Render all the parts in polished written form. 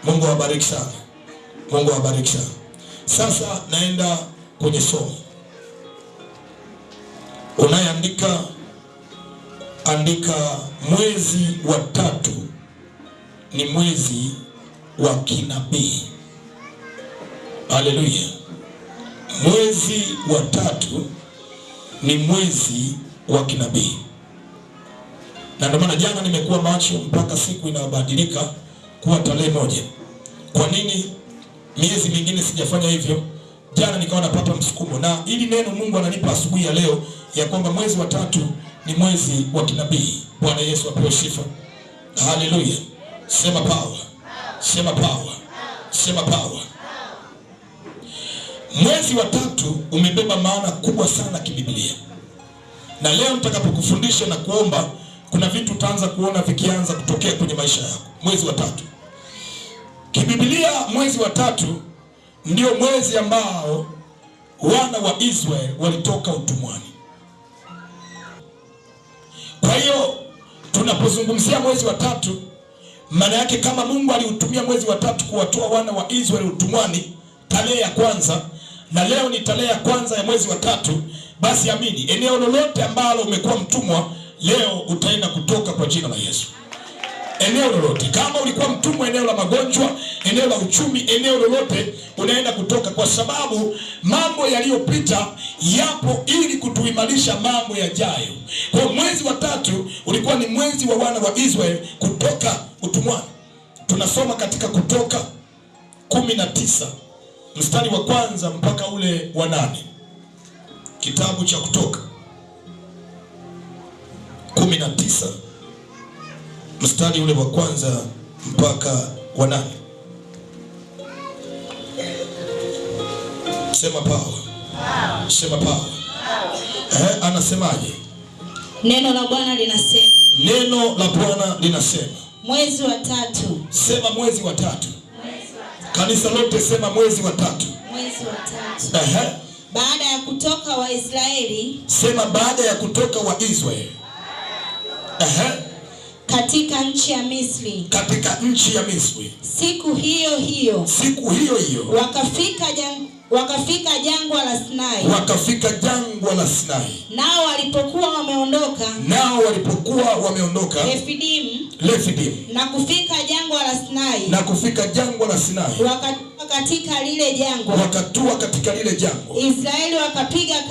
Mungu awabariki sana. Mungu awabariki sana. Sasa naenda kwenye somo. Unayeandika, andika mwezi wa 3 ni mwezi wa kinabii. Haleluya. Mwezi wa 3 ni mwezi wa kinabii. Na ndio maana jana nimekuwa macho mpaka siku inabadilika kuwa tarehe 1. Kwa nini miezi mingine sijafanya hivyo? Jana nikawa napata msukumo, na ili neno Mungu ananipa asubuhi ya leo ya kwamba mwezi wa 3 ni mwezi wa kinabii. Bwana Yesu apewe sifa. Haleluya. Sema power. Sema power. Sema power. Mwezi wa 3 umebeba maana kubwa sana kibiblia. Na leo nitakapokufundisha na kuomba, kuna vitu utaanza kuona vikianza kutokea kwenye maisha yako. Mwezi wa 3 kibiblia, mwezi wa 3 ndio mwezi ambao wana wa Israeli walitoka utumwani. Kwa hiyo tunapozungumzia mwezi wa 3, maana yake kama Mungu aliutumia mwezi wa 3 kuwatoa wana wa Israeli utumwani tarehe ya kwanza, na leo ni tarehe ya kwanza ya mwezi wa 3, basi amini, eneo lolote ambalo umekuwa mtumwa leo utaenda kutoka kwa jina la Yesu. Eneo lolote, kama ulikuwa mtumwa eneo la magonjwa, eneo la uchumi, eneo lolote unaenda kutoka, kwa sababu mambo yaliyopita yapo ili kutuimarisha mambo yajayo. Kwa mwezi wa 3 ulikuwa ni mwezi wa wana wa Israeli kutoka utumwani. Tunasoma katika Kutoka 19 mstari wa 1 mpaka ule wa 8. Kitabu cha Kutoka 19 mstari ule wa 1 mpaka wa 8. Sema power. Sema power. Anasemaje? Neno la Bwana linasema. Neno la Bwana linasema. Mwezi wa 3. Sema mwezi wa 3. Kanisa lote sema mwezi wa 3. Mwezi wa 3. Baada ya kutoka wa Israeli. Sema baada ya kutoka wa Israeli. Katika nchi ya Misri. Katika nchi ya Misri. Siku hiyo hiyo. Siku hiyo hiyo. Wakafika jangwa la Sinai. Wakafika jangwa la Sinai. Nao walipokuwa wameondoka Refidim. Na kufika jangwa la Sinai. Wakatua katika lile jangwa. Israeli wakapiga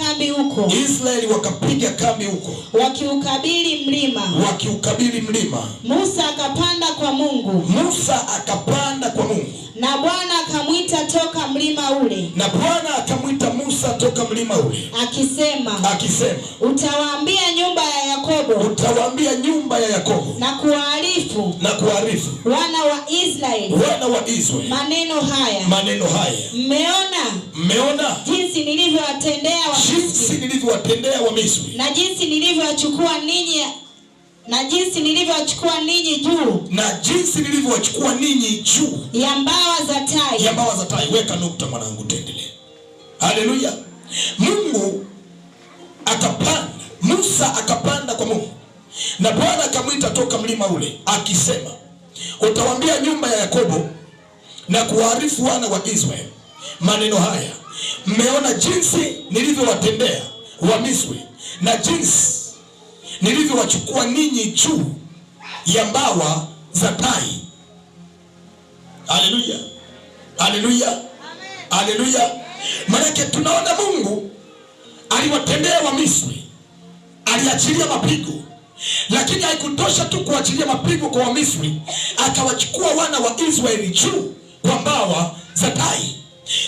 kambi huko. Wakiukabili mlima. Musa akapanda kwa Mungu. Na Bwana akamwita toka mlima ule. Musa toka mlima ule. Akisema. Utawaambia nyumba ya Yakobo. Na kuwaarifu. Wana wa Israeli. Maneno haya. Mmeona jinsi nilivyowatendea wa Misri. Na jinsi nilivyowachukua ninyi juu. Ya mbawa za tai. Weka nukta mwanangu, tuendelee. Haleluya. Musa akapanda kwa Mungu. Na Bwana akamwita toka mlima ule akisema, utawaambia nyumba ya Yakobo na kuwaarifu wana wa Israeli maneno haya. Mmeona jinsi nilivyowatendea wa Misri na jinsi nilivyowachukua ninyi juu ya mbawa za tai. Haleluya. Haleluya. Haleluya. Maana tunaona Mungu aliwatendea wa Misri, aliachilia mapigo, lakini haikutosha tu kuachilia mapigo kwa wa Misri, akawachukua wana wa Israeli juu kwa mbawa za tai.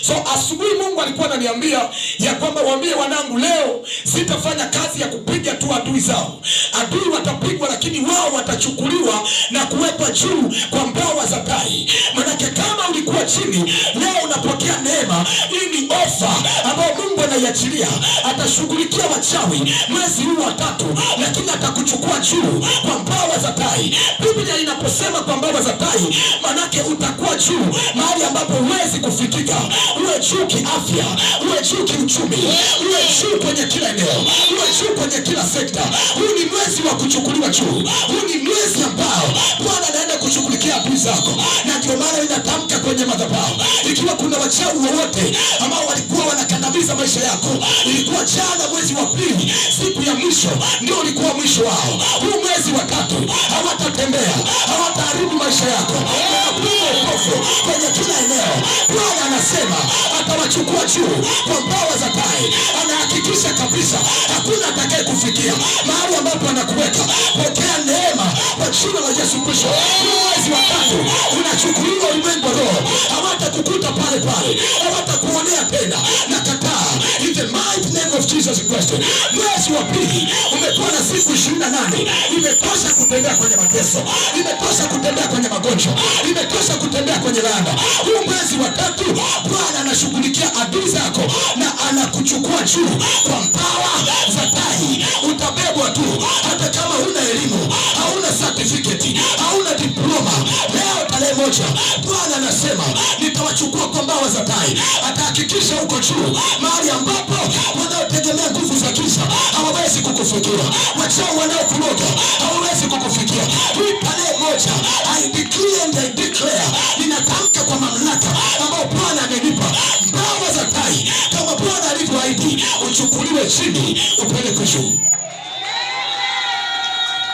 So asubuhi Mungu alikuwa ananiambia ya kwamba waambie wanangu, leo sitafanya kazi ya kupiga tu adui zao. Adui watapigwa, lakini wao watachukuliwa na kuwekwa juu kwa mbawa za tai. Manake kama ulikuwa chini, leo unapokea neema. Hii ni ofa ambayo Mungu anaiachilia. Atashughulikia wachawi mwezi huu wa 3, lakini atakuchukua juu kwa mbawa za tai. Biblia inaposema kwa mbawa za tai, manake utakuwa juu mahali ambapo huwezi kufikika. Uwe juu kiafya, uwe juu kiuchumi, uwe juu kwenye kila eneo, uwe juu kwenye kila sekta. Huu ni mwezi wa kuchukuliwa juu. Huu ni mwezi ambao Bwana anaenda kushughulikia adui zako. Na ndio maana ninatamka kwenye madhabahu, ikiwa kuna wachawi wowote ambao walikuwa wanakandamiza maisha yako, ilikuwa jana mwezi wa pili, siku ya mwisho ndio ulikuwa mwisho wao. Huu mwezi wa tatu hawatatembea, hawataharibu maisha yako. Wanapiga upofu kwenye kila eneo. Bwana anasema atawachukua juu kwa mbawa za tai. Anahakikisha kabisa hakuna atakaye kufikia mahali ambapo anakuweka. Pokea neema kwa jina la Yesu Kristo. Mwezi wa tatu unachukuliwa ulimwengu wa roho. Hawatakukuta pale pale, hawatakuonea tena. Nakataa in the mighty name of Jesus Christ. Mwezi wa pili umekuwa na siku 28. Imetosha kutembea kwenye mateso, imetosha kutembea kwenye magonjwa, imetosha kutembea kwenye laana. Huu mwezi wa tatu Bwana anashughulikia adui zako na anakuchukua juu kwa mbawa za tai. Utabebwa tu hata kama huna elimu, hauna certificate, hauna diploma. Leo tarehe 1 Bwana anasema nitawachukua kwa mbawa za tai. Atahakikisha uko juu mahali ambapo wanaotegemea nguvu za giza hawawezi kukufikia. Wachao wanaokuroga hawawezi kukufikia. Hii tarehe 1 I declare and I declare, ninatamka kwa mamlaka ambayo Bwana amenipa, mbawa za tai kama Bwana alivyoahidi uchukuliwe chini upelekwe juu.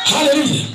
Haleluya.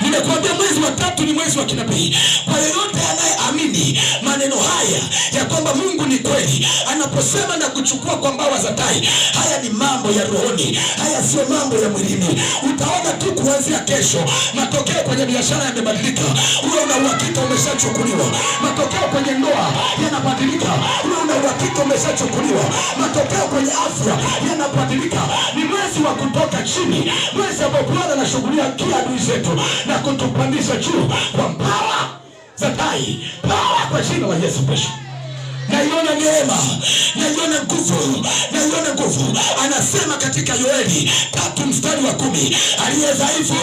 Nimekuambia mwezi wa tatu ni mwezi wa kinabii. Kwa yeyote anayeamini maneno haya ya kwamba Mungu ni kweli, anaposema na kuchukua kwa mbawa za tai, haya ni mambo ya rohoni, haya sio mambo ya mwilini. Utaona tu kuanzia kesho matokeo kwenye biashara yamebadilika. Wewe una uhakika umeshachukuliwa. Matokeo kwenye ndoa yanabadilika. Wewe una uhakika umeshachukuliwa. Matokeo kwenye afya yanabadilika. Ni mwezi wa kutoka chini, mwezi ambao Bwana anashughulia kila adui zetu na kutupandisha juu kwa mbawa za tai. Power kwa jina la Yesu Kristo. Naiona neema, naiona nguvu, naiona nguvu. Anasema katika Yoeli 3:10, aliye dhaifu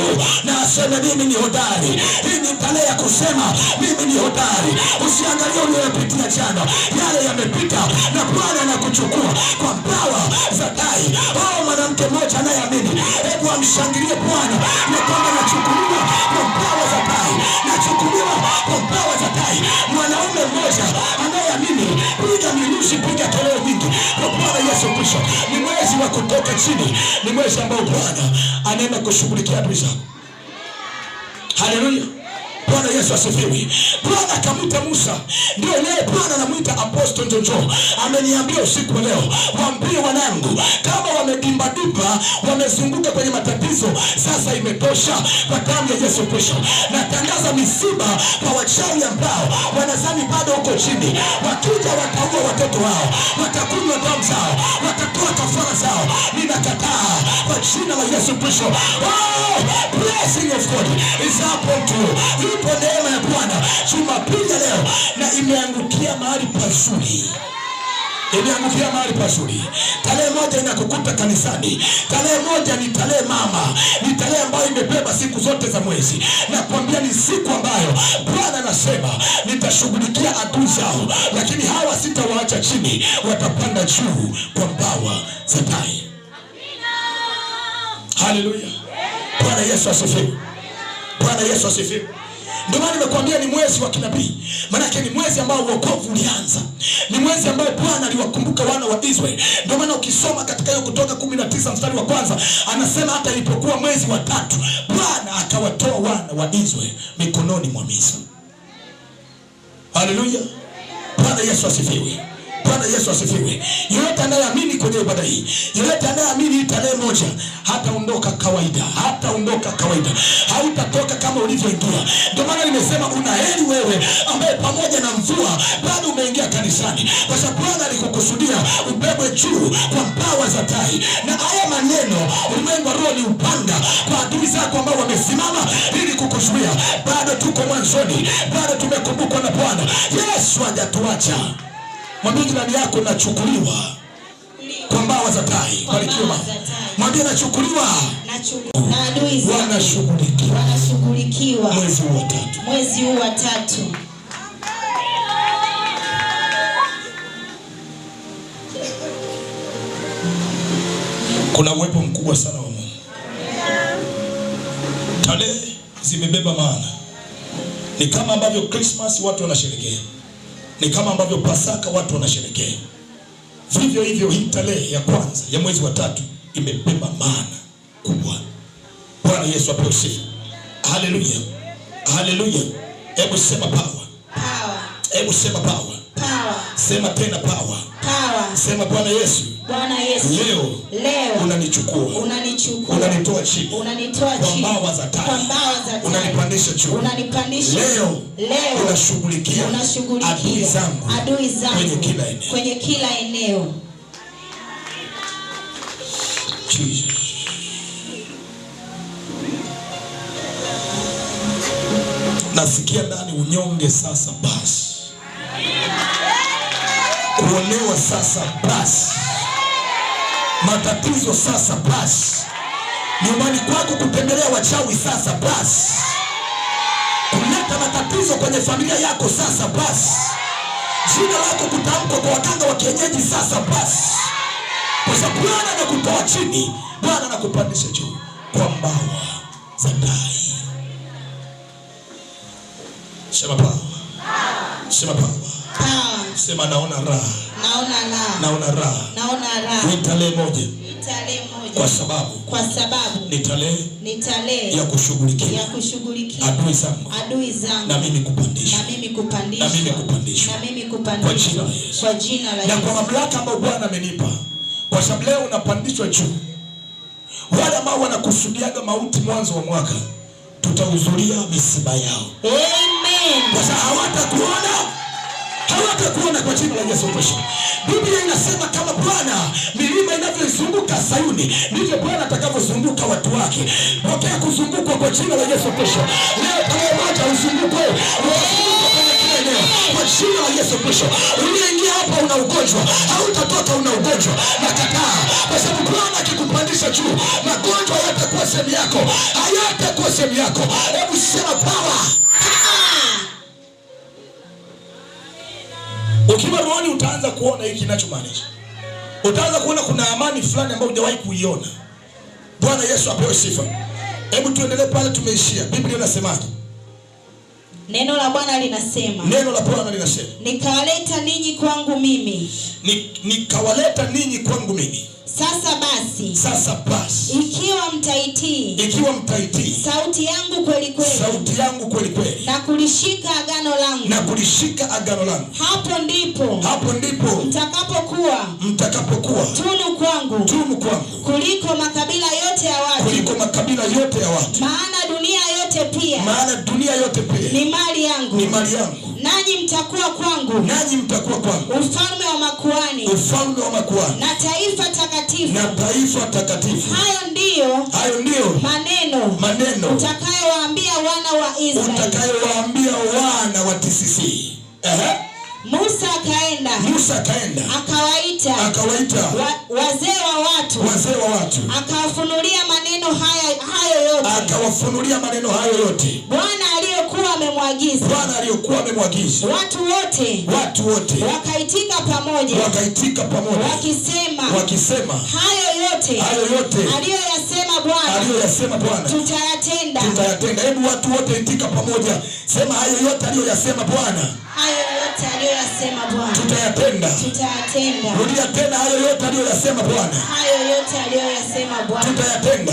na aseme mimi ni hodari. Hii ni tarehe ya kusema mimi ni hodari. Usiangalie uliyopitia jana, yale yamepita na Bwana anakuchukua kwa mbawa za tai. Oh, mwanamke mmoja anayeamini, hebu amshangilie Bwana na kwamba nachukuliwa kwa mbawa za tai, nachukuliwa kwa mbawa za tai. Mwanaume mmoja anayeamini, piga milusi, piga kelele nyingi kwa Bwana Yesu Kristo. Ni mwezi wa kutoka chini, ni mwezi ambao Bwana anaenda kushughulikia adui zako. Haleluya. Bwana Yesu asifiwe. Bwana akamwita Musa, ndio leo Bwana anamuita Apostle Jojo. Ameniambia usiku leo, waambie wanangu kama wamedimba wamezunguka kwenye matatizo, sasa imetosha kwa damu ya Yesu Kristo. Natangaza misiba kwa wachawi ambao wanazani bado huko chini. Wakija wataua watoto wao, watakunywa damu zao, watatoa kafara zao. Ninakataa kwa jina la Yesu Kristo. Oh, blessing of God is upon you. Ipo neema ya Bwana Jumapili ya leo na imeangukia mahali pazuri. Imeangukia mahali pazuri. Tarehe 1 inakukuta kanisani. Tarehe 1 ni tarehe mama. Ni tarehe ambayo imebeba siku zote za mwezi. Na kuambia ni siku ambayo Bwana anasema nitashughulikia adui zao, lakini hawa sitawaacha chini, watapanda juu kwa mbawa za tai. Haleluya. Bwana Yesu asifiwe. Bwana Yesu asifiwe. Ndio maana nimekuambia ni mwezi wa kinabii. Maana ni mwezi ambao wokovu ulianza. Ni mwezi ambao Bwana aliwakumbuka wana wa Israeli. Ndio maana ukisoma katika hiyo Kutoka 19:1 anasema hata ilipokuwa mwezi wa tatu Bwana akawatoa wana wa Israeli mikononi mwa Misri. Haleluya. Bwana Yesu asifiwe. Bwana Yesu asifiwe. Yeyote anayeamini kwenye ibada hii, yeyote anayeamini hii tarehe 1 hataondoka kawaida, hataondoka kawaida. Hautatoka kama ulivyoingia. Ndio maana nimesema unaheri wewe ambaye pamoja na mvua bado umeingia kanisani, kwa sababu Bwana alikukusudia ubebwe juu kwa mbawa za tai. Na haya maneno ulimwengu wa roho ni upanga kwa adui zako ambao wamesimama ili kukuzuia. Bado tuko mwanzoni, bado tumekumbukwa na Bwana. Yesu hajatuacha. Mwambie jirani yako nachukuliwa kwa mbawa za tai. Barikiwa. Mwambie nachukuliwa na adui zangu wanashughulikiwa mwezi huu wa tatu. Mwezi huu wa tatu. Kuna uwepo mkubwa sana wa Mungu. Tarehe zimebeba maana. Ni kama ambavyo Christmas watu wanasherehekea. Ni kama ambavyo Pasaka watu wanasherehekea, vivyo hivyo hii tarehe ya kwanza ya mwezi wa 3 imebeba maana kubwa. Bwana Yesu apewe sifa. Haleluya. Haleluya. Hebu sema power. Power. Hebu sema power. Power. Sema tena power. Power. Sema Bwana Yesu. Bwana Yesu. Leo unanichukua. Unanitoa chini. Kwa mbawa za taa. Unanipandisha juu. Leo unashughulikia adui zangu kwenye kila eneo. Jesus. Nasikia ndani unyonge sasa basi. Kuonewa sasa basi. Matatizo sasa basi. Nyumbani kwako kutembelea wachawi sasa basi. Kuleta matatizo kwenye familia yako sasa basi. Jina lako kutamkwa kwa waganga wa kienyeji sasa basi. Kwa sababu Bwana anakutoa chini, Bwana anakupandisha juu kwa mbawa za tai. Sema power. Sema power. Sema naona raha. Naona raha. Ni tarehe moja. Kwa sababu ni tarehe ya kushughulikia adui zangu. Na mimi kupandishwa. Kwa jina la Yesu. Na kwa mamlaka ambayo Bwana amenipa. Kwa sababu leo unapandishwa juu. Wale ambao wanakusudiaga mauti mwanzo wa mwaka, tutahudhuria misiba yao. Amen. Kwa sababu hawatakuona kwa jina la Yesu Kristo. Biblia inasema kama Bwana milima inavyozunguka Sayuni, ndivyo Bwana atakavyozunguka watu wake. Pokea kuzungukwa kwa jina la Yesu Kristo. Leo tarehe moja uzungukwe. Kwa jina la Yesu Kristo. Uliingia hapa una ugonjwa, hautatoka una ugonjwa. Nakataa. Kwa sababu Bwana akikupandisha juu, magonjwa hayatakuwa sehemu yako. Hayatakuwa sehemu yako. Hebu sema power. Ukiwa rohoni utaanza kuona hiki kinachomaanisha. Utaanza kuona kuna amani fulani ambayo hujawahi kuiona. Bwana Yesu apewe sifa. Hebu tuendelee pale tumeishia. Biblia inasemaje? Neno la Bwana linasema. Nikawaleta ninyi kwangu mimi. Nikawaleta ninyi kwangu mimi. Sasa basi. Ikiwa mtaitii. Sauti yangu kweli kweli. Na kulishika agano langu. Hapo ndipo. Mtakapokuwa. Tunu kwangu. Kuliko makabila yote ya watu. Maana dunia yote pia. Ni mali yangu. Nanyi mtakuwa kwangu. Ufalme wa makuhani. Na taifa takatifu. Hayo ndiyo maneno utakayowaambia wana wa TCC. Musa akaenda akawaita wazee wa watu akawafunulia maneno hayo yote Bwana aliyokuwa amemwagiza. Watu wote wakaitika pamoja wakisema hayo yote aliyoyasema Bwana tutayatenda. Hebu watu wote itika pamoja, sema hayo yote aliyoyasema Bwana. Tutayatenda. Rudia tena, hayo yote aliyoyasema Bwana. Tutayatenda.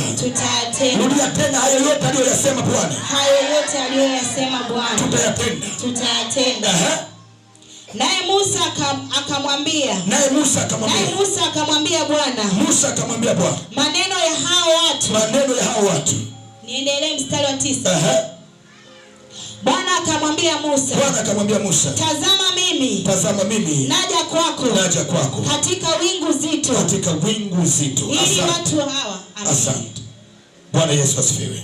Rudia tena, hayo yote aliyoyasema Bwana. Tutayatenda. Naye Musa akamwambia Bwana. Maneno ya hao watu. Niendelee mstari wa 9. Bwana akamwambia Musa. Tazama mimi. Naja kwako. Katika wingu zito. Ili watu hawa. Asante. Bwana Yesu asifiwe.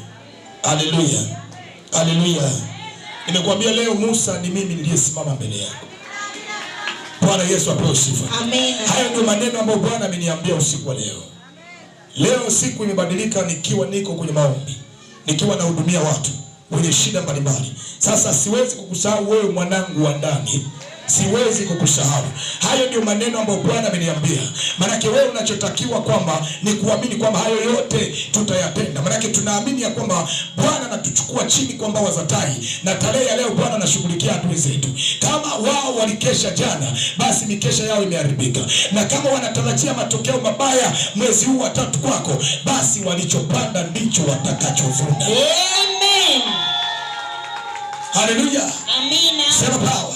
Haleluya. Nimekuambia leo Musa ni mimi niliyesimama mbele yako. Bwana Yesu apewe sifa. Amen. Hayo ndio maneno ambayo Bwana ameniambia usiku wa leo. Leo siku imebadilika, nikiwa niko kwenye maombi, nikiwa nahudumia watu. wenye shida mbalimbali. Sasa siwezi kukusahau wewe mwanangu wa ndani, siwezi kukusahau. Hayo ndio maneno ambayo Bwana ameniambia. Maanake wewe unachotakiwa kwamba ni kuamini kwamba hayo yote tutayatenda. Maanake tunaamini ya kwamba Bwana anatuchukua chini kwa mbawa za tai, na tarehe ya leo Bwana anashughulikia adui zetu. Kama wao walikesha jana, basi mikesha yao imeharibika, na kama wanatarajia matokeo mabaya mwezi huu wa 3 kwako, basi walichopanda ndicho watakachovuna. Amen. Haleluya. Amina. Sema power.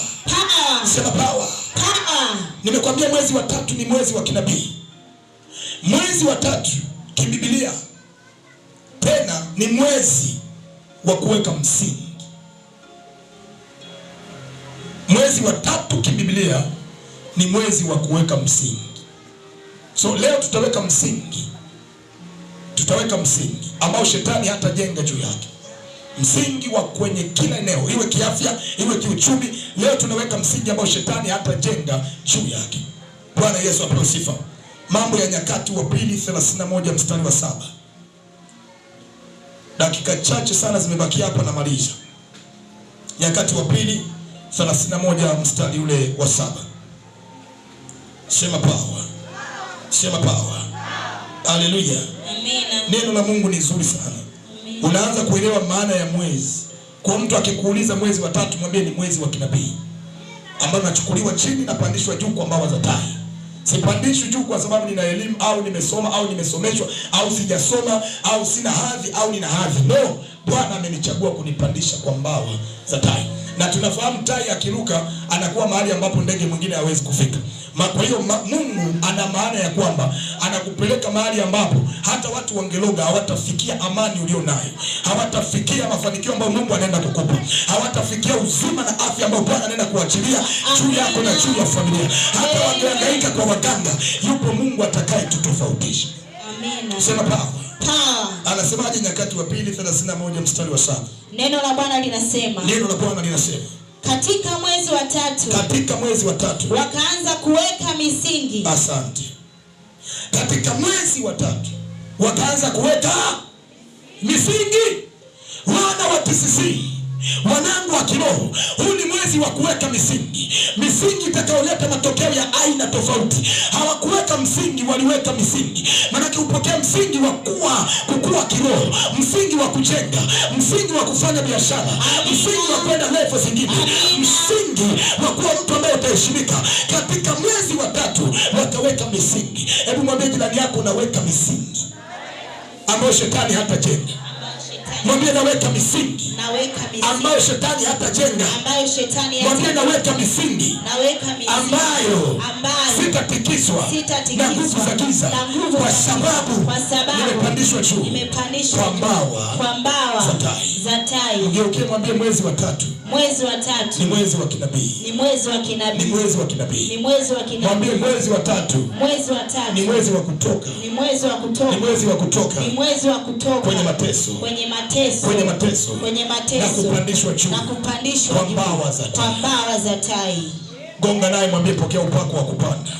Sema power. Nimekwambia mwezi wa 3 ni mwezi wa kinabii. Mwezi wa 3 kibiblia tena ni mwezi wa kuweka msingi. Mwezi wa 3 kibiblia ni mwezi wa kuweka msingi. So leo tutaweka msingi. Tutaweka msingi ambao shetani hatajenga juu yake. Msingi wa kwenye kila eneo, iwe kiafya, iwe kiuchumi. Leo tunaweka msingi ambao shetani hatajenga juu yake. Bwana Yesu apewe sifa. Mambo ya Nyakati wa Pili 31 mstari wa 7. Dakika chache sana zimebaki hapa na maliza. Nyakati wa Pili 31 mstari ule wa 7. Sema power. Sema power. Haleluya. Amina. Neno la Mungu ni zuri sana. Unaanza kuelewa maana ya mwezi. Kwa mtu akikuuliza mwezi wa 3, mwambie ni mwezi wa kinabii, ambao unachukuliwa chini na pandishwa juu kwa mbawa za tai. Sipandishwi juu kwa sababu nina elimu au nimesoma au nimesomeshwa au sijasoma au sina hadhi au nina hadhi. No, Bwana amenichagua kunipandisha kwa mbawa za tai. Na tunafahamu tai akiruka anakuwa mahali ambapo ndege mwingine hawezi kufika. Kwa hiyo Mungu ana maana ya kwamba anakupeleka mahali ambapo hata watu wangeloga hawatafikia amani ulio nayo, hawatafikia mafanikio ambayo Mungu anaenda kukupa, hawatafikia uzima na afya ambayo Bwana anaenda kuachilia juu yako na juu ya familia. Hata wangehangaika kwa waganga, yupo Mungu atakaye tutofautisha. Amina. Sema power. Power. Anasemaje Nyakati wa Pili 31 mstari wa 7? Neno la Bwana linasema. Neno la Bwana linasema. Katika mwezi wa 3. Katika mwezi wa 3. Wakaanza kuweka misingi. Asante. Katika mwezi wa 3 wakaanza kuweka misingi. Wana wa TCC, wanangu wa kiroho, huu ni mwezi wa kuweka misingi. Misingi itakayoleta matokeo ya aina tofauti. Hawakuweka msingi, waliweka misingi. Maana upokea msingi wa kukua kiroho, msingi wa kujenga, msingi wa kufanya biashara, msingi wa kwenda level zingine, msingi wa kuwa mtu ambaye utaheshimika. Katika mwezi wa 3 wakaweka misingi. Hebu mwambie jirani yako, naweka misingi ambayo shetani hatajenga. Mwambie naweka misingi ambayo shetani hatajenga. Mwambie naweka misingi ambayo sitatikiswa na nguvu za giza, kwa sababu nimepandishwa juu kwa mbawa za tai. Ugeukie mwambie mwezi wa 3. Mwezi wa 3 ni mwezi wa kinabii. Ni mwezi wa kinabii. Ni mwezi wa kinabii. Ni mwezi wa kinabii. Mwambie mwezi wa 3. Mwezi wa 3 ni mwezi wa kutoka. Ni mwezi wa kutoka. Ni mwezi wa kutoka. Ni mwezi wa kutoka kwenye mateso. Kwenye mateso. Kwenye mateso. Kwenye mateso. Na kupandishwa juu. Na kupandishwa kwa mbawa za tai. Kwa mbawa za tai. Gonga naye mwambie pokea upako wa kupanda.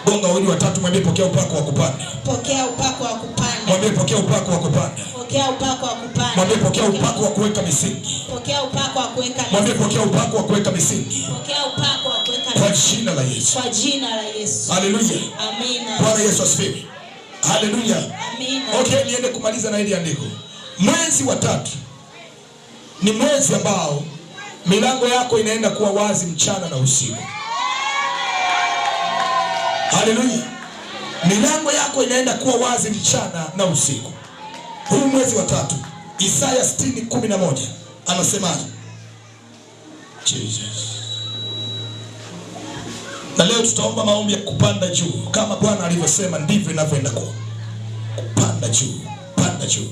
Gonga huyu wa 3 mwambie pokea upako wa kupanda. Pokea upako wa kupanda. Mwambie pokea upako wa kupanda. Pokea upako wa kupanda. Mwambie pokea upako wa kuweka misingi. Pokea upako wa kuweka misingi. Mwambie pokea upako wa kuweka misingi. Pokea upako wa kuweka misingi. Kwa jina la Yesu. Kwa jina la Yesu. Haleluya. Amina. Bwana Yesu asifiwe. Haleluya. Amina. Okay, niende kumaliza na hili andiko. Mwezi wa 3 ni mwezi ambao milango yako inaenda kuwa wazi mchana na usiku. Haleluya. Milango yako inaenda kuwa wazi mchana na usiku. Huu mwezi wa 3, Isaya 60:11 anasemaje? Jesus. Na leo tutaomba maombi ya kupanda juu. Kama Bwana alivyosema ndivyo inavyoenda kuwa. Kupanda juu, panda juu.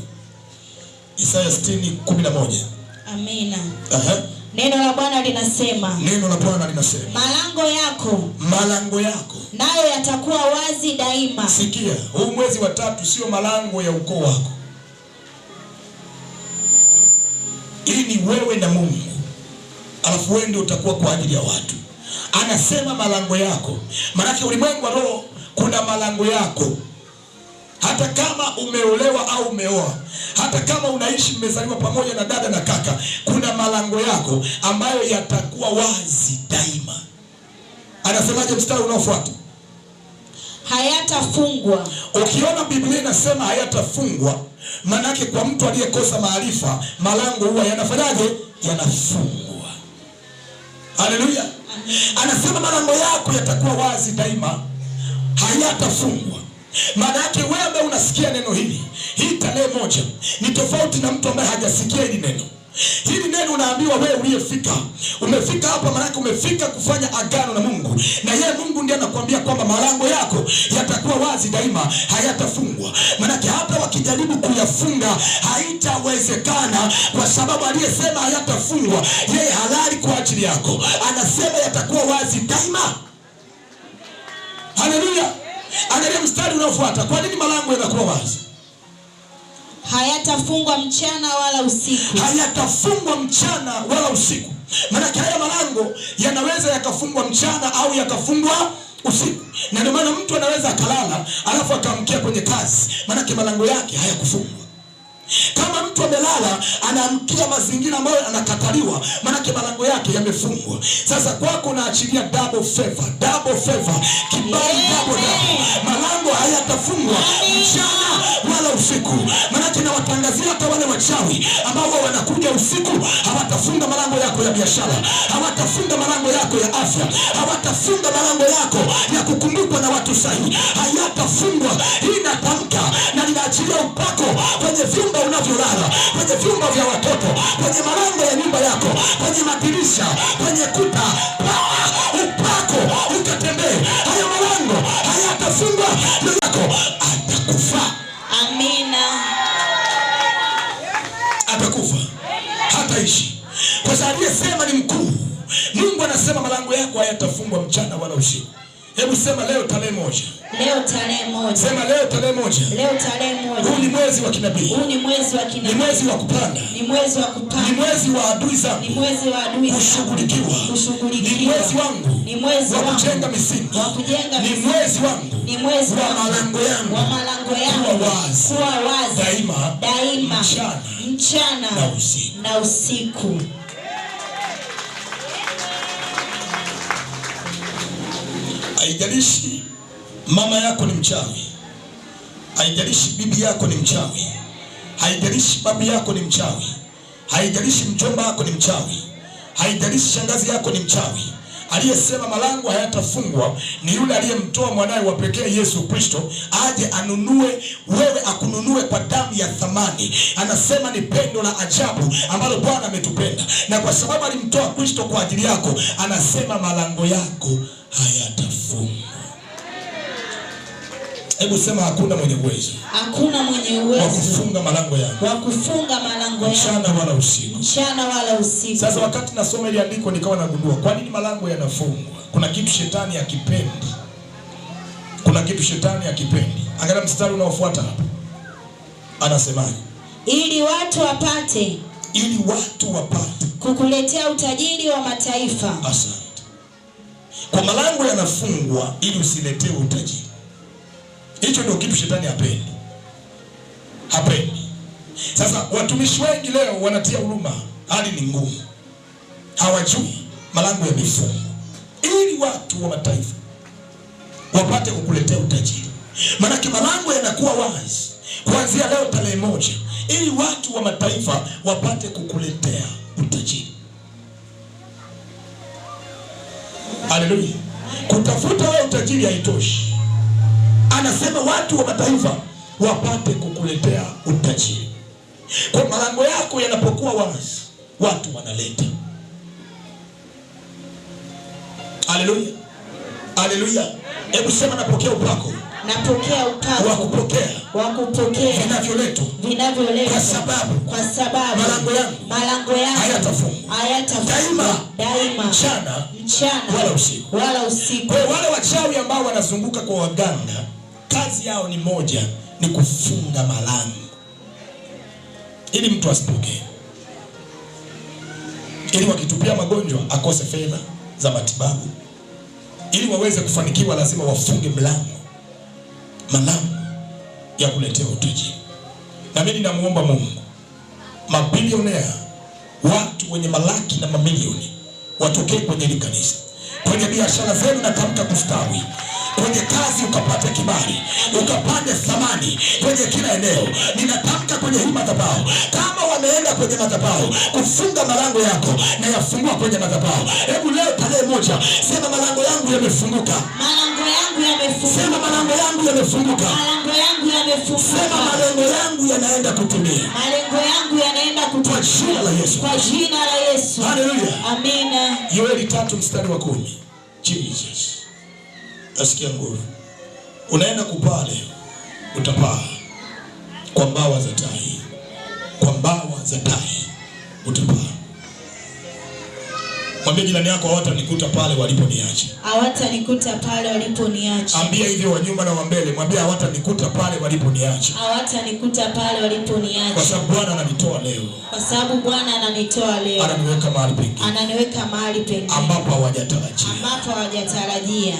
Isaya 60:11. Amina. Aha. Neno la Bwana linasema. Neno la Bwana linasema. Malango yako nayo yatakuwa wazi daima. Sikia, huu mwezi wa 3 sio malango ya ukoo wako. Hii ni wewe na Mungu. Alafu wewe ndio utakuwa kwa ajili ya watu. Anasema malango yako. Maana ulimwengu wa roho kuna malango yako. hata kama umeolewa au umeoa, hata kama unaishi mmezaliwa pamoja na dada na kaka, kuna malango yako ambayo yatakuwa wazi daima. Anasemaje mstari unaofuata? Hayatafungwa. Ukiona Biblia inasema hayatafungwa, maana yake kwa mtu aliyekosa maarifa, malango huwa yanafanyaje? Yanafungwa. Haleluya. Anasema malango yako yatakuwa wazi daima, hayatafungwa. Maana yake wewe ambaye unasikia neno hili, hii tarehe moja ni tofauti na mtu ambaye hajasikia hili neno. Hili neno unaambiwa wewe uliyefika. Umefika hapa maana yake umefika kufanya agano na Mungu. Na yeye Mungu ndiye anakuambia kwamba malango yako yatakuwa wazi daima, hayatafungwa. Maana yake hata wakijaribu kuyafunga haitawezekana, kwa sababu aliyesema hayatafungwa yeye halali kwa ajili yako. Anasema yatakuwa wazi daima. Haleluya. Angalia mstari unaofuata. Kwa nini malango yanakuwa wazi? Hayatafungwa mchana wala usiku. Hayatafungwa mchana wala usiku. Maana haya malango yanaweza yakafungwa mchana au yakafungwa usiku. Na ndio maana mtu anaweza akalala alafu akaamkia kwenye kazi, maana malango yake hayakufungwa. Kama mtu amelala anaamkia mazingira ambayo anakataliwa, maana malango yake yamefungwa. Sasa kwako naachilia double favor, kibali double. Malango hayatafungwa mchana wala usiku. Maana nawatangazia hata wale wachawi ambao wanakuja usiku, hawatafunga malango yako ya biashara, hawatafunga malango yako ya afya, hawatafunga malango yako ya kukumbukwa na watu sahihi. Hayatafungwa. Hii natamka na ninaachilia upako kwenye vyumba unavyolala, kwenye vyumba vya watoto, kwenye malango ya nyumba yako, kwenye madirisha, kwenye kuta. Upako ukatembee. Haya malango hayatafungwa. Yako atakufa. Amina. Atakufa. Hataishi. Kwa sababu aliyesema ni mkuu. Mungu anasema malango yako hayatafungwa mchana wala usiku. Hebu sema leo tarehe moja. Leo tarehe moja. Sema leo tarehe moja. Leo tarehe moja. Huu ni mwezi wa kinabii. Huu ni mwezi wa kinabii. Ni mwezi wa kupanda. Ni mwezi wa kupanda. Ni mwezi wa adui zangu. Ni mwezi wa adui zangu. Kushughulikiwa. Kushughulikiwa. Ni mwezi wangu. Ni mwezi wa wangu. kujenga misingi. Wa kujenga misingi. Ni mwezi wangu. Ni mwezi wa malango yangu. Wa malango yangu. Kuwa wazi. Kuwa wazi. Daima. Daima. Mchana. Na usiku. Haijalishi mama yako ni mchawi, haijalishi bibi yako ni mchawi, haijalishi babu yako ni mchawi, haijalishi mjomba wako ni mchawi, haijalishi shangazi yako ni mchawi. Aliyesema malango hayatafungwa ni yule aliyemtoa mwanawe wa pekee Yesu Kristo aje anunue wewe, akununue kwa damu ya thamani. Anasema ni pendo la ajabu ambalo Bwana ametupenda, na kwa sababu alimtoa Kristo kwa ajili yako, anasema malango yako hayatafungwa. Hebu sema hakuna mwenye uwezo. Hakuna mwenye uwezo wa kufunga malango yangu. Wa kufunga malango yangu. Mchana wala usiku. Mchana wala usiku. Sasa wakati nasoma ile andiko nikawa nagundua kwa nini malango yanafungwa. Kuna kitu shetani hakipendi. Kuna kitu shetani hakipendi. Angalia mstari unaofuata hapa. Anasemaje? Ili watu wapate. Ili watu wapate. Kukuletea utajiri wa mataifa. Asante. Kwa malango yanafungwa ili usiletee utajiri. Hicho ndio kitu shetani hapendi. Hapendi. Sasa watumishi wengi leo wanatia huruma, hali ni ngumu. Hawajui malango yamefungwa ili watu wa mataifa wapate kukuletea utajiri. Maana malango yanakuwa wazi kuanzia leo tarehe moja ili watu wa mataifa wapate kukuletea utajiri. Haleluya. Kutafuta wewe utajiri haitoshi. Anasema watu wa mataifa wapate kukuletea utajiri. Kwa malango yako yanapokuwa wazi, watu wanaleta. Haleluya. Haleluya. Hebu sema napokea upako. Napokea upako. Wa kupokea. Vinavyoletwa. Kwa sababu malango yangu hayatafungwa. Daima. Mchana wala usiku. Kwa wale wachawi ambao wanazunguka kwa waganga, kazi yao ni moja, ni kufunga malango ili mtu asipokee, ili wakitupia magonjwa akose fedha za matibabu. Ili waweze kufanikiwa lazima wafunge malango. ya kuletea utajiri. Na mimi ninamuomba Mungu, mabilionea, watu wenye malaki na mamilioni watokee kwenye hili kanisa. Kwenye biashara zenu natamka kustawi, kwenye kazi ukapate kibali, ukapande thamani kwenye kila eneo. Ninatamka kwenye hii madhabahu, kama wameenda kwenye madhabahu kufunga malango yako, na yafungua kwenye madhabahu. Hebu leo tarehe 1 sema malango yangu yamefunguka. Malango yangu yamefunguka. Sema malango yangu yamefunguka. Malango yangu yamefunguka. Sema malengo yangu yanaenda kutimia. Malengo yangu yanaenda kutimia. Kwa jina la Yesu. Kwa jina la Yesu. Haleluya. Amina. Yoeli 3:10. Jesus. Nasikia nguvu. Unaenda kupaa leo. Utapaa kwa mbawa za tai. Kwa mbawa za tai utapaa. Mwambie jirani yako, hawatanikuta pale waliponiacha. Hawatanikuta pale waliponiacha. Ambia hivyo wa nyuma na wa mbele, mwambie hawatanikuta pale waliponiacha. Hawatanikuta pale waliponiacha. Kwa sababu Bwana ananitoa leo. Kwa sababu Bwana ananitoa leo. Ananiweka mahali pengine. Ananiweka mahali pengine ambapo hawajatarajia. Ambapo hawajatarajia.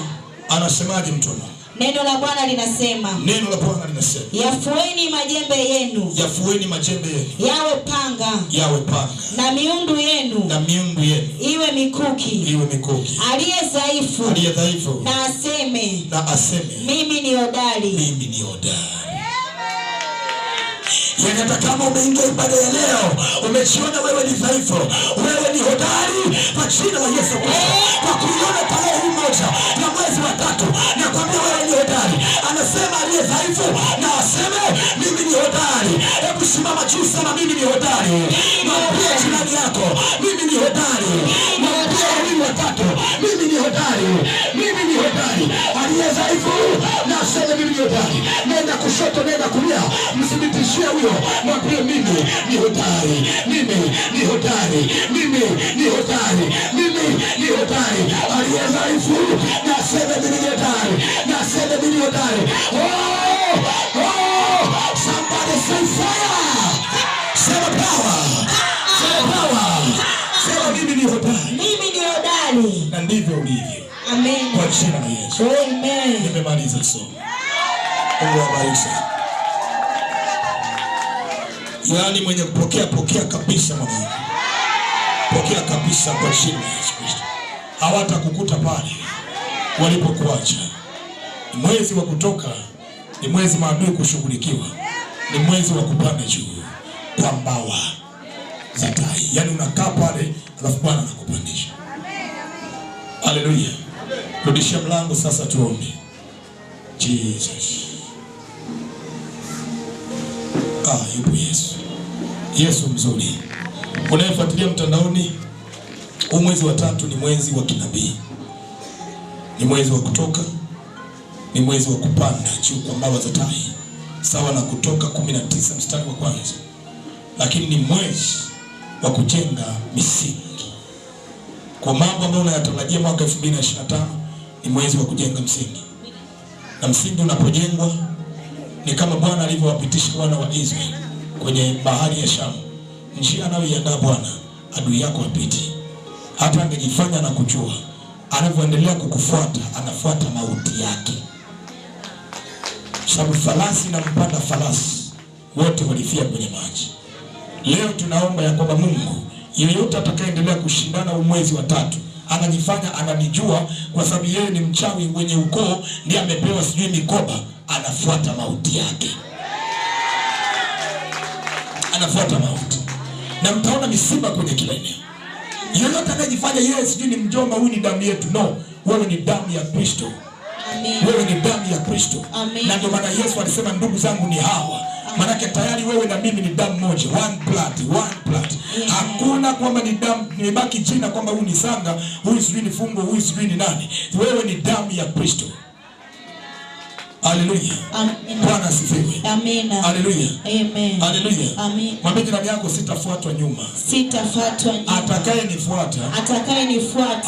Anasemaje mtume? Neno la Bwana linasema. Neno la Bwana linasema. Yafueni majembe yenu. Yafueni majembe yenu. Yawe panga. Yawe panga. Na miundu yenu. Na miundu yenu. Iwe mikuki. Iwe mikuki. Aliye dhaifu. Aliye dhaifu. Na aseme. Na aseme. Mimi ni hodari. Mimi ni hodari. Yani hata kama umeingia ibada ya leo, umejiona wewe ni dhaifu, wewe ni hodari kwa jina la Yesu Kristo. Kwa kuiona tarehe 1 ya mwezi wa 3, na kwambia wewe ni hodari. Anasema aliye dhaifu na aseme mimi ni hodari. Hebu simama juu sana, mimi ni hodari. Mwambie jirani yako, mimi ni hodari. Mwambie huyu wa 3, mimi ni hodari. Mimi ni hodari. Aliye dhaifu na aseme mimi ni hodari. Nenda kushoto, nenda kulia, msibitishie huyo. Mwambie mimi ni hodari. Mimi ni hodari. Mimi ni hodari. Mimi ni hodari. Aliye dhaifu na aseme mimi ni hodari. Na aseme mimi ni hodari. Oh! Oh! Somebody say fire. Sema power. Sema power. Sema mimi ni hodari. Mimi ni hodari. Na ndivyo ulivyo. Amen. Kwa jina la Yesu. Amen. Nimemaliza somo. Mungu awabariki. Yaani mwenye kupokea, pokea kabisa mwanangu. Pokea kabisa kwa jina la Yesu Kristo. Hawatakukuta pale walipokuacha. Ni mwezi wa kutoka, ni mwezi maadui kushughulikiwa. Ni mwezi wa kupanda juu kwa mbawa za tai. Yaani unakaa pale alafu Bwana anakupandisha. Haleluya. Rudisha mlango sasa tuombe. Jesus. Yupo Yesu. Yesu mzuri. Unayefuatilia mtandaoni, huu mwezi wa 3 ni mwezi wa kinabii. Ni mwezi wa kutoka, ni mwezi wa kupanda juu kwa mbawa za tai. Sawa na Kutoka 19 mstari wa 1. Lakini ni mwezi wa kujenga misingi. Kwa mambo ambayo unayatarajia mwaka 2025 ni mwezi wa kujenga msingi. Na msingi unapojengwa ni kama Bwana alivyowapitisha wana wa Israeli kwenye bahari ya Shamu. Njia anayoiandaa Bwana, adui yako hapiti. Hata angejifanya na kujua, anavyoendelea kukufuata, anafuata mauti yake. Sababu farasi na mpanda farasi wote walifia kwenye maji. Leo tunaomba ya kwamba Mungu, yeyote atakayeendelea kushindana mwezi wa 3, anajifanya ananijua kwa sababu yeye ni mchawi wenye ukoo, ndiye amepewa sijui mikoba, anafuata mauti yake. Anafuata mauti. Na mtaona misiba kwenye kila eneo. Yeyote anayejifanya yeye sijui ni mjomba, huyu ni damu yetu. No, wewe ni damu ya Kristo. Amen. Wewe ni damu ya Kristo. Amen. Na ndio maana Yesu alisema ndugu zangu ni hawa. Manake tayari wewe na mimi ni damu moja, one blood, one blood. Yeah. Hakuna kwamba ni damu, nimebaki jina kwamba huyu ni Sanga, huyu sijui ni Fungo, huyu sijui ni nani. Wewe ni damu ya Kristo. Haleluya. Amen. Bwana asifiwe. Amen. Haleluya. Amen. Haleluya. Amen. Mwambie jirani yako, sitafuatwa nyuma. Sitafuatwa nyuma. Atakayenifuata,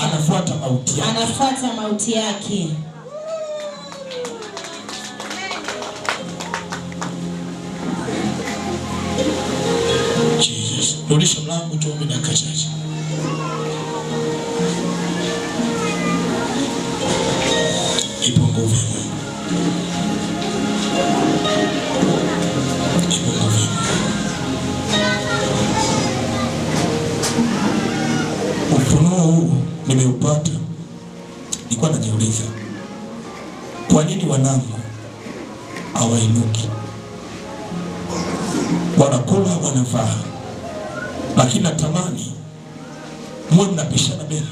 anafuata mauti yake. Anafuata mauti yake. Jesus. Rudisha mlango tuombe dakika chache. Ipo nguvu. nimeupata. Nilikuwa najiuliza kwa nini wanangu hawainuki? Wanakula, wanavaa, lakini natamani muwe mnapishana benki.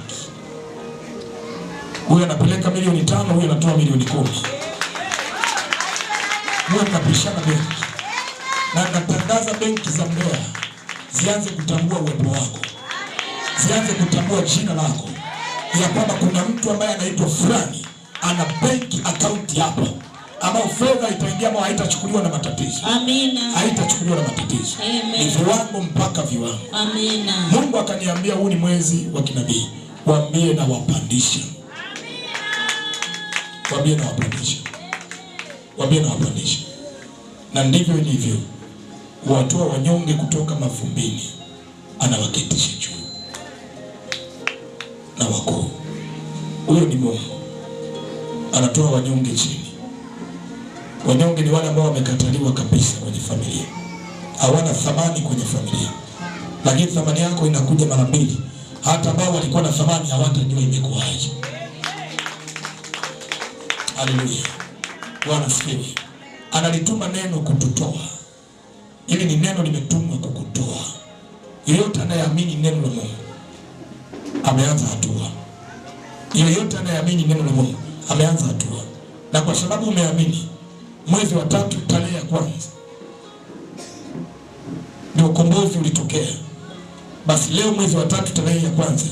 Huyu anapeleka milioni 5, huyu anatoa milioni 10. Muwe mnapishana benki. Na natangaza benki za Mbeya zianze kutambua uwepo wako, zianze kutambua jina lako, ya kwamba kuna mtu ambaye anaitwa fulani ana benki akaunti hapa, ambao fedha itaingia ama haitachukuliwa na matatizo. Amina. Haitachukuliwa na matatizo. Amen. Ni viwango mpaka viwango. Amina. Mungu akaniambia huu ni mwezi wa kinabii. Waambie na wapandisha. Waambie na wapandisha. Waambie na wapandisha. Na ndivyo ilivyo. Watoa wanyonge kutoka mavumbini, anawaketisha juu. Na wakuu. Huyo ni Mungu. Anatoa wanyonge chini. Wanyonge ni wale ambao wamekataliwa kabisa kwenye familia, hawana thamani kwenye familia, lakini thamani yako inakuja mara mbili. Hata ambao walikuwa na thamani hawatajua imekuwaje. Haleluya, Bwana asifiwe. Analituma neno kututoa. Hili ni neno limetumwa kukutoa. Yeyote anayeamini neno la Mungu ameanza hatua. Yeyote anayeamini neno la Mungu ameanza hatua. Na kwa sababu umeamini, mwezi wa 3 tarehe ya kwanza ndio ukombozi ulitokea. Basi leo mwezi wa 3 tarehe ya kwanza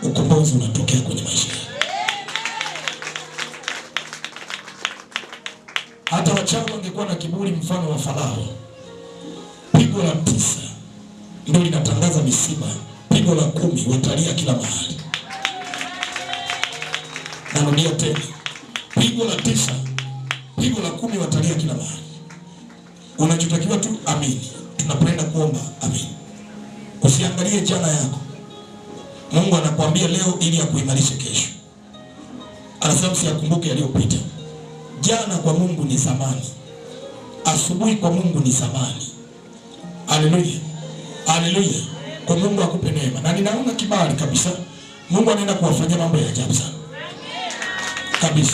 ukombozi unatokea kwenye maisha yako. Hata wachawi wangekuwa na kiburi mfano wa Farao, pigo la 9 ndio linatangaza misiba, pigo la 10 watalia kila mahali. Narudia tena, pigo la 9, pigo la 10 watalia kila mahali. Unachotakiwa tu amini. Tunapenda kuomba amini. Usiangalie jana yako. Mungu anakuambia leo ili akuimarishe kesho. Anasema usiyakumbuke yaliyopita. Jana kwa Mungu ni zamani. Asubuhi kwa Mungu ni zamani. Haleluya. Haleluya. Kwa Mungu akupe neema. Na ninaona kibali kabisa. Mungu anaenda kuwafanyia mambo ya ajabu sana. Kabisa.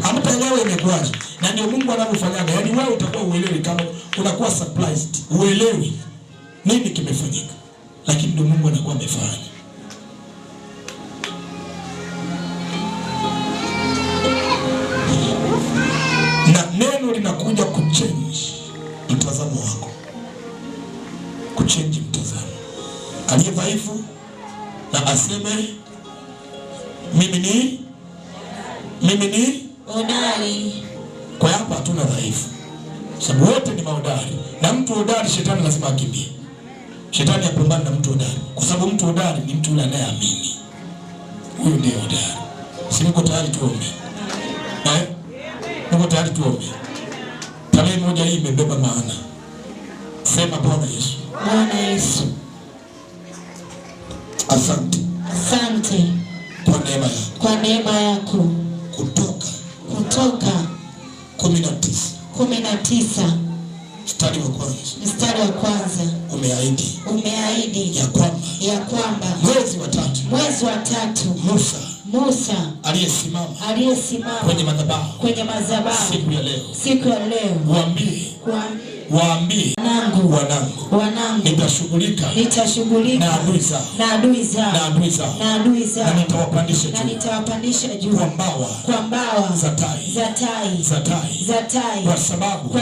Hamtaelewa imekuwaje. Na ndio Mungu anavyofanyaga. Yaani wewe utakuwa uelewi, kama unakuwa surprised. Uelewi nini kimefanyika. Lakini ndio Mungu anakuwa amefanya. Na neno linakuja kuchange mtazamo wako. Kuchange mtazamo. Aliye dhaifu na aseme mimi ni hodari. Kwa hapa hatuna dhaifu, sababu wote ni mahodari. Na mtu hodari shetani lazima akimbie. Shetani apambane na mtu hodari, kwa sababu mtu hodari ni mtu yule anayeamini. Huyo ndiye hodari. Si mko tayari tuombe? Mko tayari tuombe? Tarehe moja hii imebeba maana. Sema Bwana Yesu. Bwana Yesu. Asante. Asante. Kwa neema yako. Kwa neema yako. Kutoka 19 mstari wa kwanza umeahidi ya kwamba mwezi wa 3 Musa aliyesimama kwenye madhabahu siku ya leo waambie wanangu nitashughulika na adui zao na nitawapandisha juu kwa mbawa za tai kwa sababu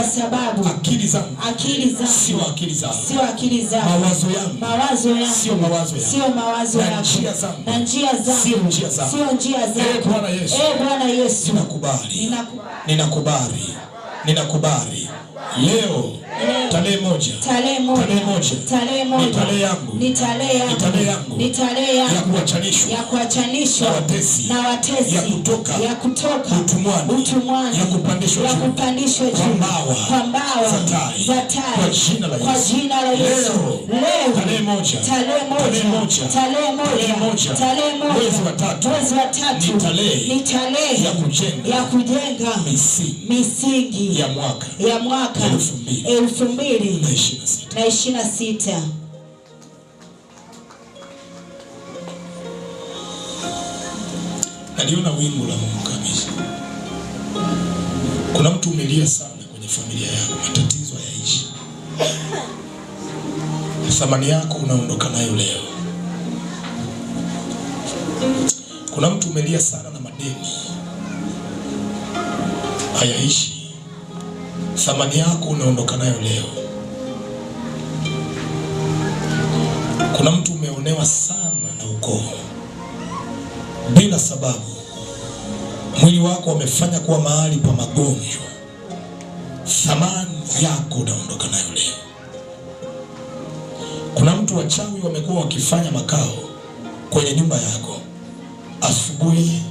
akili zangu sio akili zao mawazo yangu sio mawazo yako na njia zangu sio njia zako. Bwana Yesu, ninakubali leo tarehe moja ni tarehe yangu ya kuachanishwa na watesi ya kutoka utumwani ya kupandishwa juu kwa mbawa za tai kwa jina la Yesu. Leo tarehe moja mwezi wa 3 ni tarehe ya kujenga misingi ya mwaka 2026. Naliona wingu la Mungu kabisa. Kuna mtu umelia sana kwenye familia yako, matatizo hayaishi. Thamani yako unaondoka nayo leo. Kuna mtu umelia sana na madeni hayaishi. Thamani yako unaondoka nayo leo. Kuna mtu umeonewa sana na ukoo bila sababu. Mwili wako umefanya kuwa mahali pa magonjwa. Thamani yako unaondoka nayo leo. Kuna mtu wachawi wamekuwa wakifanya makao kwenye nyumba yako. Asubuhi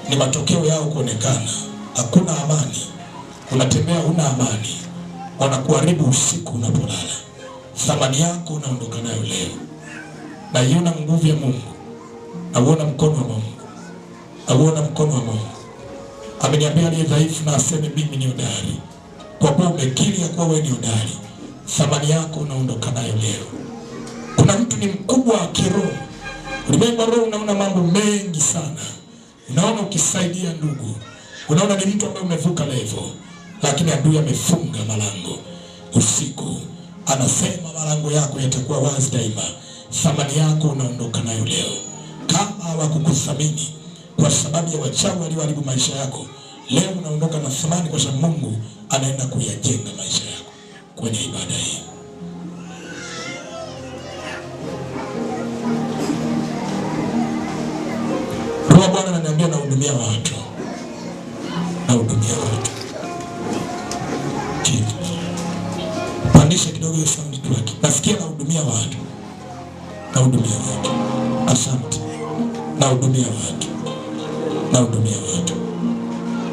ni matokeo yao kuonekana. Hakuna amani. Unatembea huna amani. Wanakuharibu usiku unapolala. Thamani yako unaondoka nayo leo. Naiona nguvu ya Mungu. Nauona mkono wa Mungu. Nauona mkono wa Mungu. Ameniambia aliye dhaifu na aseme mimi ni hodari. Kwa kuwa umekiri ya kuwa wewe ni hodari, thamani yako unaondoka nayo leo. Kuna mtu ni mkubwa wa kiroho. Ulimwengu wa roho unaona mambo mengi sana. Unaona ukisaidia ndugu. Unaona ni mtu ambaye umevuka level. Lakini adui amefunga malango. Usiku anasema malango yako yatakuwa wazi daima. Thamani yako unaondoka nayo leo. Kama hawakukuthamini kwa sababu ya wachawi walioharibu maisha yako, leo unaondoka na thamani kwa sababu Mungu anaenda kuyajenga maisha yako kwenye ibada hii. Roho Bwana ananiambia nahudumia watu. Nahudumia watu. Chini. Pandisha kidogo hiyo sound track. Nasikia nahudumia watu. Nahudumia watu. Asante. Nahudumia watu. Nahudumia watu.